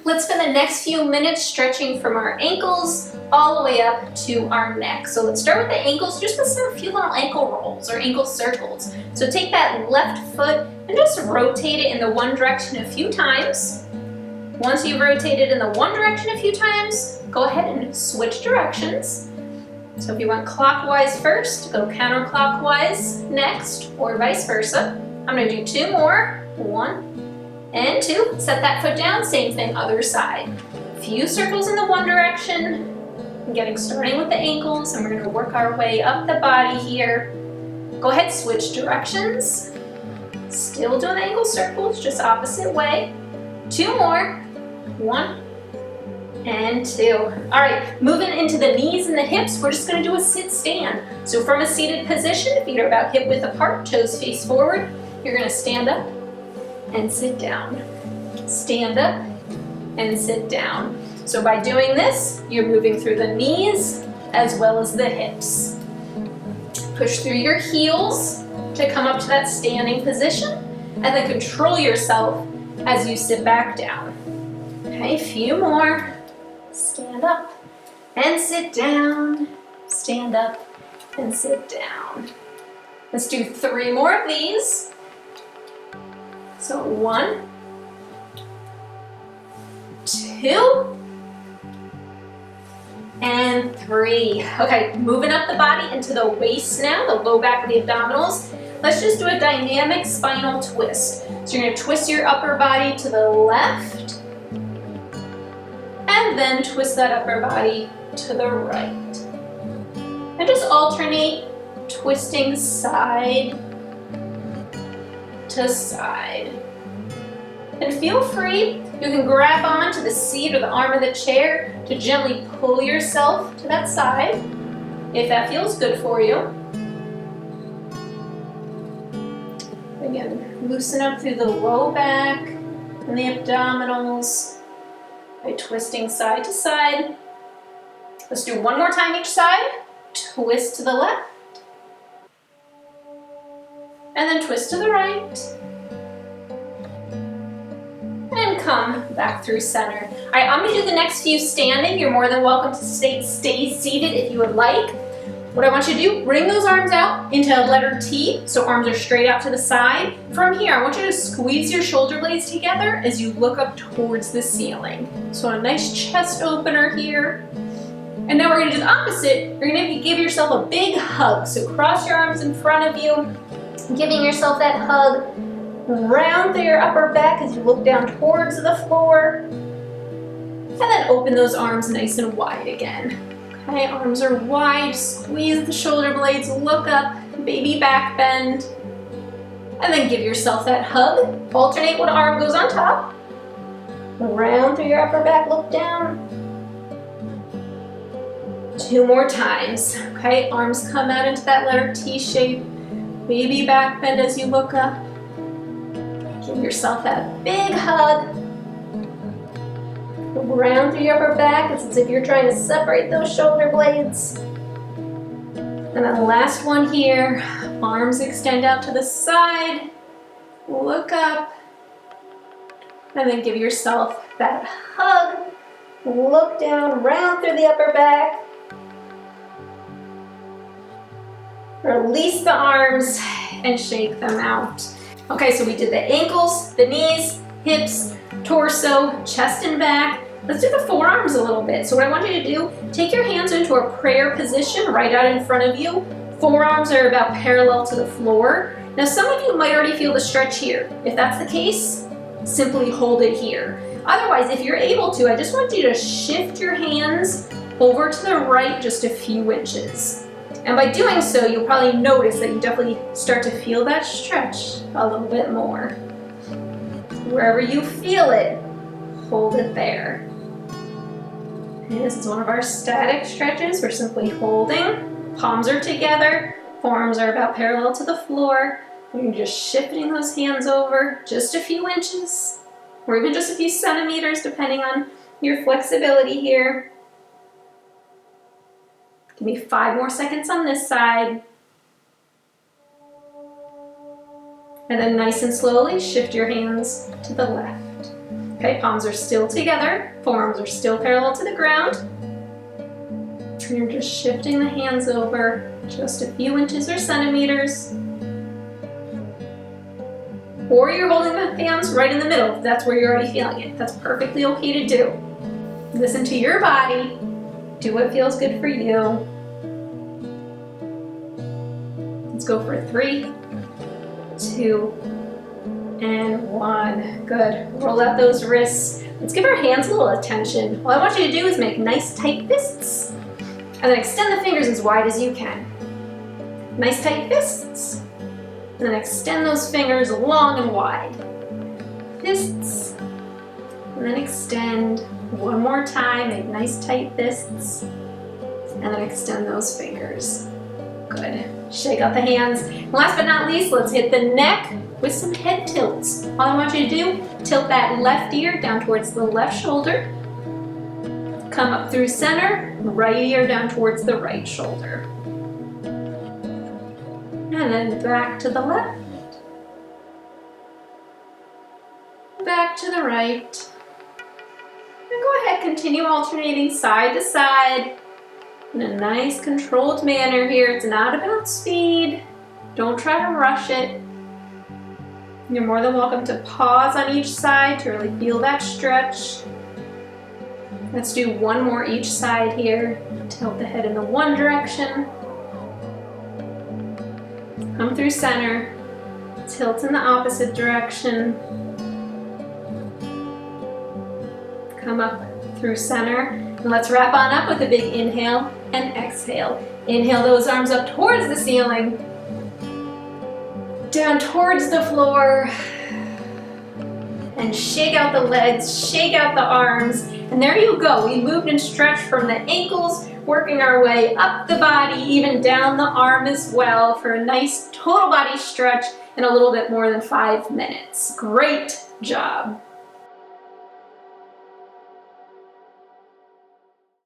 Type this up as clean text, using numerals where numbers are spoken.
Let's spend the next few minutes stretching from our ankles all the way up to our neck. So let's start with the ankles, just with a few little ankle rolls or ankle circles. So take that left foot and just rotate it in the one direction a few times. Once you've rotated in the one direction a few times, go ahead and switch directions. So if you went clockwise first, go counterclockwise next, or vice versa. I'm going to do two more. 1 and 2. Set that foot down, same thing, other side. A few circles in the one direction, starting with the ankles, and we're going to work our way up the body here. Go ahead, switch directions. Still doing ankle circles, just opposite way. 2 more. 1 and 2. All right, moving into the knees and the hips, we're just going to do a sit stand. So from a seated position, feet are about hip width apart, toes face forward. You're going to stand up and sit down. Stand up and sit down. So by doing this, you're moving through the knees as well as the hips. Push through your heels to come up to that standing position, and then control yourself as you sit back down. Okay, a few more. Stand up and sit down. Stand up and sit down. Let's do 3 more of these. So 1, 2, and 3. Okay, moving up the body into the waist now, the low back of the abdominals. Let's just do a dynamic spinal twist. So you're going to twist your upper body to the left, and then twist that upper body to the right. And just alternate twisting side to side. And feel free, you can grab onto the seat or the arm of the chair to gently pull yourself to that side, if that feels good for you. Again, loosen up through the low back and the abdominals by twisting side to side. Let's do 1 more time each side. Twist to the left. And then twist to the right. And come back through center. All right, I'm going to do the next few standing. You're more than welcome to stay seated if you would like. What I want you to do, bring those arms out into a letter T, so arms are straight out to the side. From here, I want you to squeeze your shoulder blades together as you look up towards the ceiling. So a nice chest opener here. And now we're going to do the opposite. You're going to give yourself a big hug. So cross your arms in front of you, giving yourself that hug. Round through your upper back as you look down towards the floor. And then open those arms nice and wide again. Okay, arms are wide, squeeze the shoulder blades, look up, baby back bend. And then give yourself that hug. Alternate what arm goes on top. Round through your upper back, look down. 2 more times. Okay, arms come out into that letter T shape. Baby back bend as you look up. Give yourself that big hug. Round through your upper back. It's as if you're trying to separate those shoulder blades. And then the last one here. Arms extend out to the side. Look up. And then give yourself that hug. Look down, round through the upper back. Release the arms and shake them out. Okay, so we did the ankles, the knees, hips, torso, chest and back. Let's do the forearms a little bit. So what I want you to do, take your hands into a prayer position right out in front of you. Forearms are about parallel to the floor. Now some of you might already feel the stretch here. If that's the case, simply hold it here. Otherwise, if you're able to, I just want you to shift your hands over to the right just a few inches. And by doing so, you'll probably notice that you definitely start to feel that stretch a little bit more. Wherever you feel it, hold it there. And this is one of our static stretches. We're simply holding, palms are together, forearms are about parallel to the floor. And you're just shifting those hands over just a few inches, or even just a few centimeters, depending on your flexibility here. Give me 5 more seconds on this side. And then nice and slowly shift your hands to the left. Okay, palms are still together, forearms are still parallel to the ground. And you're just shifting the hands over just a few inches or centimeters. Or you're holding the hands right in the middle if that's where you're already feeling it. That's perfectly okay to do. Listen to your body. Do what feels good for you. Let's go for 3, 2, and 1. Good. Roll out those wrists. Let's give our hands a little attention. All I want you to do is make nice tight fists. And then extend the fingers as wide as you can. Nice tight fists. And then extend those fingers long and wide. Fists. And then extend. One more time. Make nice tight fists. And then extend those fingers. Good. Shake out the hands. And last but not least, let's hit the neck with some head tilts. All I want you to do, tilt that left ear down towards the left shoulder. Come up through center, right ear down towards the right shoulder. And then back to the left. Back to the right. And go ahead, continue alternating side to side in a nice controlled manner here. It's not about speed. Don't try to rush it. You're more than welcome to pause on each side to really feel that stretch. Let's do one more each side here. Tilt the head in the one direction. Come through center. Tilt in the opposite direction. Come up through center. And let's wrap on up with a big inhale and exhale. Inhale those arms up towards the ceiling. Down towards the floor. And shake out the legs, shake out the arms. And there you go. We moved and stretched from the ankles, working our way up the body, even down the arm as well for a nice total body stretch in a little bit more than 5 minutes. Great job.